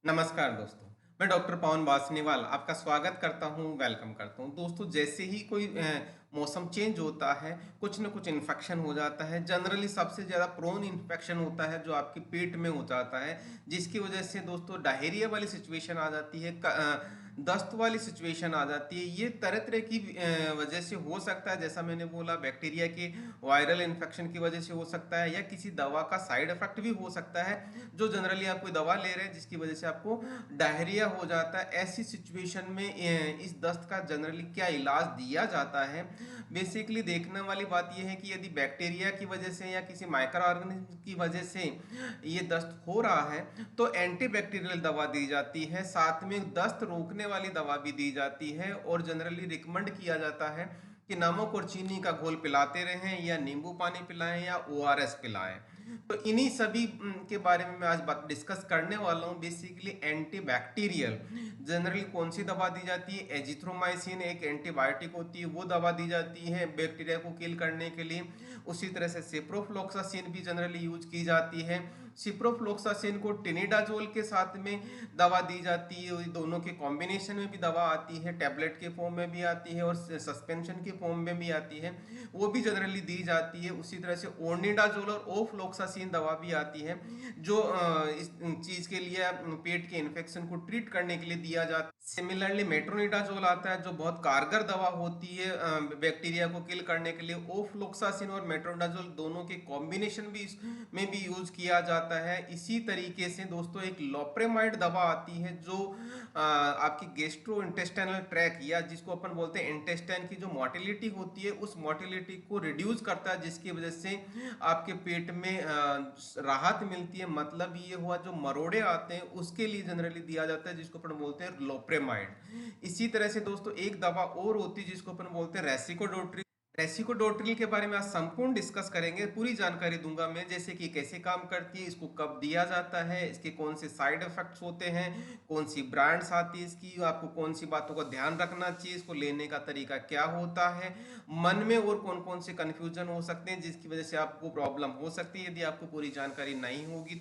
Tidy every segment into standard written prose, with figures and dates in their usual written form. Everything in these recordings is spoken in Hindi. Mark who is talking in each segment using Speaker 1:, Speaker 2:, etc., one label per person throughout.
Speaker 1: नमस्कार दोस्तों, मैं डॉक्टर पवन बासनीवाल आपका स्वागत करता हूं, वेलकम करता हूं। दोस्तों, जैसे ही कोई मौसम चेंज होता है, कुछ न कुछ इन्फेक्शन हो जाता है। जनरली सबसे ज़्यादा प्रोन इन्फेक्शन होता है जो आपके पेट में हो जाता है, जिसकी वजह से दोस्तों डायरिया वाली सिचुएशन आ जाती है, दस्त वाली सिचुएशन आ जाती है। ये तरह तरह की वजह से हो सकता है, जैसा मैंने बोला बैक्टीरिया के वायरल इन्फेक्शन की वजह से हो सकता है, या किसी दवा का साइड इफेक्ट भी हो सकता है। जो जनरली आप कोई दवा ले रहे हैं जिसकी वजह से आपको डायरिया हो जाता है। ऐसी सिचुएशन में इस दस्त का जनरली क्या इलाज दिया जाता है। बेसिकली देखने वाली बात यह है कि यदि बैक्टीरिया की वजह से या किसी माइक्रो ऑर्गेनिज्म की वजह से ये दस्त हो रहा है तो एंटीबैक्टीरियल दवा दी जाती है, साथ में दस्त रोकने वाली दवा भी दी जाती है, और जनरली रिकमेंड किया जाता है कि नमक और चीनी का घोल पिलाते रहें, या नींबू पानी पिलाएं, या ओआरएस पिलाएं। तो इन्हीं सभी के बारे में मैं आज बात डिस्कस करने वाला हूँ। बेसिकली एंटीबैक्टीरियल जनरली कौन सी दवा दी जाती है? एजिथ्रोमाइसिन एक एंटीबायोटिक होती है, वो दवा दी जाती है बैक्टीरिया को किल करने के लिए। उसी तरह से सिप्रोफ्लोक्सासिन भी जनरली यूज की जाती है। सिप्रोफ्लोक्सासिन को टिनिडाजोल के साथ में दवा दी जाती है, दोनों के कॉम्बिनेशन में भी दवा आती है, टैबलेट के फॉर्म में भी आती है और सस्पेंशन के फॉर्म में भी आती है, वो भी जनरली दी जाती है। उसी तरह से ओनिडाजोल और ओफ्लोक्सासिन दवा भी आती है जो इस चीज के लिए पेट के इन्फेक्शन को ट्रीट करने के लिए दिया जाता है। सिमिलरली मेट्रोनिडाजोल आता है जो बहुत कारगर दवा होती है बैक्टीरिया को किल करने के लिए। ओफ्लोक्सासिन और मेट्रोनिडाजोल दोनों के कॉम्बिनेशन भी में भी यूज किया जाता है। इसी तरीके से दोस्तों एक लोप्रेमाइड दवा आती है जो आपकी गेस्ट्रो इंटेस्टाइनल ट्रैक, या जिसको अपन बोलते हैं इंटेस्टाइन की जो मोटिलिटी होती है, उस मोटिलिटी को रिड्यूस करता है, जिसकी वजह से आपके पेट में राहत मिलती है। मतलब ये हुआ जो मरोड़े आते हैं उसके लिए जनरली दिया जाता है, जिसको अपन बोलते हैं लोप्रेमाइड। इसी तरह से दोस्तों एक दवा और होती है जिसको अपन बोलते हैं रेसिकोडोट्रिल। रेसिकोडोट्रिल के बारे में आज संपूर्ण डिस्कस करेंगे, पूरी जानकारी दूंगा मैं, जैसे कि कैसे काम करती है, इसको कब दिया जाता है, इसके कौन से साइड इफेक्ट्स होते हैं, कौन सी ब्रांड्स आती है इसकी, आपको कौन सी बातों का ध्यान रखना चाहिए, इसको लेने का तरीका क्या होता है, मन में और कौन कौन से कंफ्यूजन हो सकते हैं जिसकी वजह से आपको प्रॉब्लम हो सकती है यदि आपको पूरी जानकारी नहीं होगी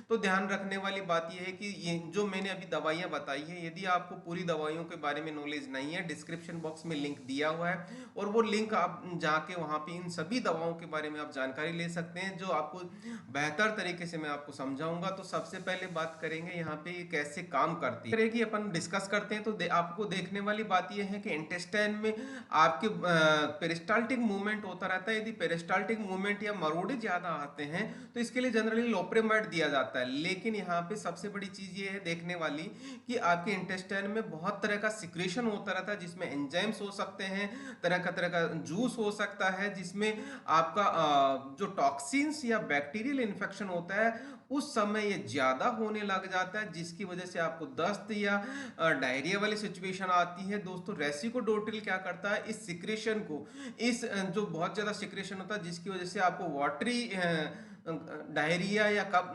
Speaker 1: तो ध्यान रखने वाली बात यह है कि ये जो मैंने अभी दवाइयाँ बताई है, यदि आपको पूरी दवाइयों के बारे में नॉलेज नहीं है, डिस्क्रिप्शन बॉक्स में लिंक दिया हुआ है, और वो लिंक आप जाके वहाँ पे इन सभी दवाओं के बारे में आप जानकारी ले सकते हैं, जो आपको बेहतर तरीके से मैं आपको समझाऊंगा। तो सबसे पहले बात करेंगे यहाँ पे ये कैसे काम करती है कि अपन डिस्कस करते हैं। तो आपको देखने वाली बात यह है कि इंटेस्टाइन में आपके पेरिस्टाल्टिक मूवमेंट होता रहता है। यदि पेरिस्टाल्टिक मूवमेंट या मरोड़े ज्यादा आते हैं तो इसके लिए जनरली लोप्रेमाइड दिया जाता है। लेकिन यहाँ पे सबसे बड़ी चीज ये है देखने वाली कि आपके इंटेस्टाइन में बहुत तरह का सिक्रेशन होता रहता है, जिसमें एंजाइम्स हो सकते हैं, तरह का जूस हो सकता है, जिसमें आपका जो टॉक्सिन्स या बैक्टीरियल इन्फेक्शन होता है उस समय ये ज्यादा होने लग जाता है, जिसकी वजह से आपको दस्त या डायरिया वाली सिचुएशन आती है। दोस्तों रेसिकोडोट्रिल क्या करता है, इस सिक्रेशन को, इस जो बहुत ज्यादा सिक्रेशन होता है जिसकी वजह से आपको वाटरी डायरिया या कब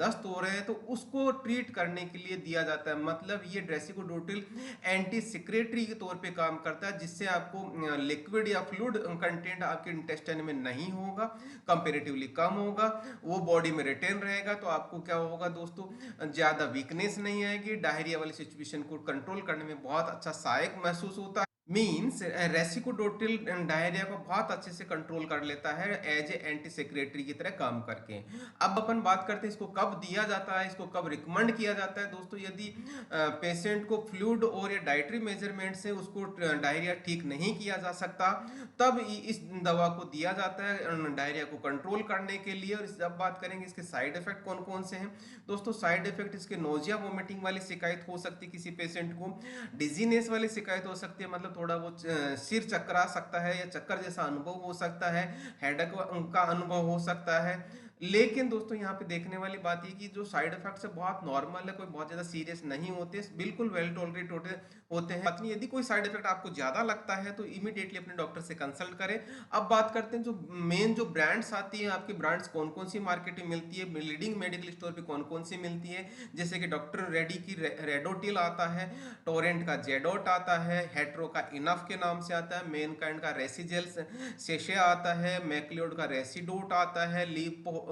Speaker 1: दस्त हो रहे हैं तो उसको ट्रीट करने के लिए दिया जाता है। मतलब ये रेसिकोडोट्रिल एंटी सिक्रेटरी के तौर पे काम करता है, जिससे आपको लिक्विड या फ्लूइड कंटेंट आपके इंटेस्टाइन में नहीं होगा, कंपेरेटिवली कम होगा, वो बॉडी में रिटेन रहेगा। तो आपको क्या होगा दोस्तों, ज्यादा वीकनेस नहीं आएगी, डायरिया वाली सिचुएशन को कंट्रोल करने में बहुत अच्छा सहायक महसूस होता है। मीन्स रेसिकोडोट्रिल डायरिया को बहुत अच्छे से कंट्रोल कर लेता है एज ए एंटी सेक्रेटरी की तरह काम करके। अब अपन बात करते हैं इसको कब दिया जाता है, इसको कब रिकमेंड किया जाता है। दोस्तों यदि पेशेंट को फ्लूइड और या डाइटरी मेजरमेंट से उसको डायरिया ठीक नहीं किया जा सकता, तब इस दवा को दिया जाता है डायरिया को कंट्रोल करने के लिए। और अब बात करेंगे इसके साइड इफेक्ट कौन कौन से हैं। दोस्तों साइड इफेक्ट इसके नोजिया वोमिटिंग वाली शिकायत हो सकती है किसी पेशेंट को, डिजीनेस वाली शिकायत हो सकती है, मतलब थोड़ा वो सिर चकरा सकता है या चक्कर जैसा अनुभव हो सकता है, हेडेक का अनुभव हो सकता है। लेकिन दोस्तों यहाँ पे देखने वाली बात ये कि जो साइड इफेक्ट्स है बहुत नॉर्मल है, कोई बहुत ज्यादा सीरियस नहीं होते, बिल्कुल वेल टॉलरेट होते हैं। बात नहीं, यदि कोई साइड इफेक्ट आपको ज्यादा लगता है तो इमीडिएटली अपने डॉक्टर से कंसल्ट करें। अब बात करते हैं जो मेन जो ब्रांड्स आती है, आपकी ब्रांड्स कौन कौन सी मार्केट में मिलती है, लीडिंग मेडिकल स्टोर पे कौन कौन सी मिलती है। जैसे कि डॉक्टर रेडी की रेडोटिल आता है, टोरेंट का जेडोट आता है, हेट्रो का इनफ के नाम से आता है, मेनकाइंड का रेसिजेल सेशे आता है, मैक्लियोड का रेसिडोट आता है,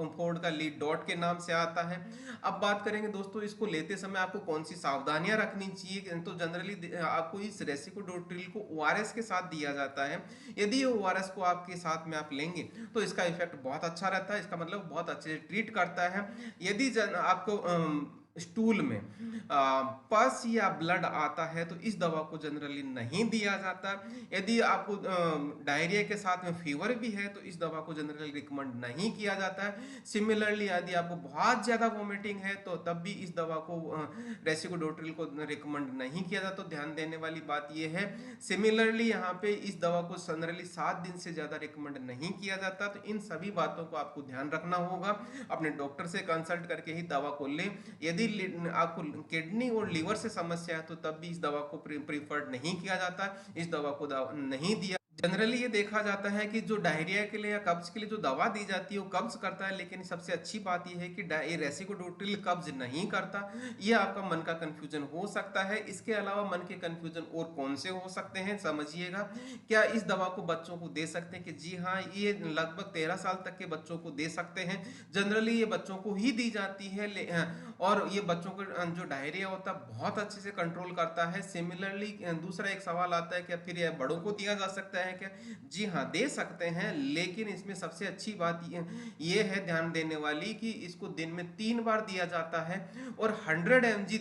Speaker 1: फोर्ड का लीड डॉट के नाम से आता है। अब बात करेंगे दोस्तों, इसको लेते समय आपको कौन सी सावधानियां रखनी चाहिए। तो जनरली आपको इस रेसिकोडोट्रिल को ओआरएस के साथ दिया जाता है। यदि ओआरएस को आपके साथ में आप लेंगे तो इसका इफेक्ट बहुत अच्छा रहता है, इसका मतलब बहुत अच्छे से ट्रीट करता है। यदि आपको स्टूल में पस या ब्लड आता है तो इस दवा को जनरली नहीं दिया जाता। यदि आपको डायरिया के साथ में फीवर भी है तो इस दवा को जनरली रिकमेंड नहीं किया जाता है। सिमिलरली यदि आपको बहुत ज़्यादा वोमिटिंग है तो तब भी इस दवा को रेसिकोडोट्रिल को रिकमेंड नहीं किया जाता। तो ध्यान देने वाली बात यह है। सिमिलरली यहाँ पे इस दवा को जनरली 7 दिन से ज़्यादा रिकमेंड नहीं किया जाता। तो इन सभी बातों को आपको ध्यान रखना होगा, अपने डॉक्टर से कंसल्ट करके ही दवा को लें। यदि आपको किडनी और लीवर से समस्या है तो तब भी इस दवा को प्रीफर्ड नहीं किया जाता, इस दवा को नहीं दिया। जनरली ये देखा जाता है कि जो डायरिया के लिए या कब्ज के लिए जो दवा दी जाती है वो कब्ज करता है, लेकिन सबसे अच्छी बात यह है कि ये रेसिकोडोट्रिल कब्ज नहीं करता। ये आपका मन का कंफ्यूजन हो सकता है। इसके अलावा मन के कंफ्यूजन और कौन से हो सकते हैं समझिएगा। क्या इस दवा को बच्चों को दे सकते हैं? कि जी हाँ, ये लगभग 13 साल तक के बच्चों को दे सकते हैं। जनरली ये बच्चों को ही दी जाती है और ये बच्चों को जो डायरिया होता है बहुत अच्छे से कंट्रोल करता है। सिमिलरली दूसरा एक सवाल आता है कि फिर ये बड़ों को दिया जा सकता है क्या? जी हाँ, दे सकते हैं, लेकिन इसमें सबसे अच्छी बात ये है ध्यान देने वाली कि इसको दिन में 3 बार दिया जाता है और 100 mg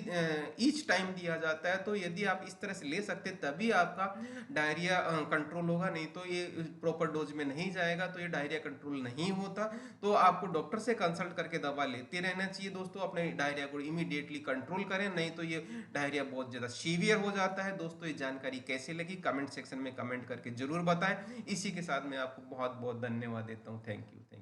Speaker 1: ईच टाइम दिया जाता है। तो यदि आप इस तरह से ले सकते तभी आपका डायरिया कंट्रोल होगा, नहीं तो ये प्रॉपर डोज में नहीं जाएगा तो ये डायरिया कंट्रोल नहीं होता। तो आपको डॉक्टर से कंसल्ट करके दवा लेते रहना चाहिए दोस्तों। अपने डायरिया को इमीडिएटली कंट्रोल करें, नहीं तो ये डायरिया बहुत ज़्यादा सीवियर हो जाता है। दोस्तों, ये जानकारी कैसी लगी कमेंट सेक्शन में कमेंट करके जरूर बताएं। इसी के साथ मैं आपको बहुत बहुत धन्यवाद देता हूँ। Thank you.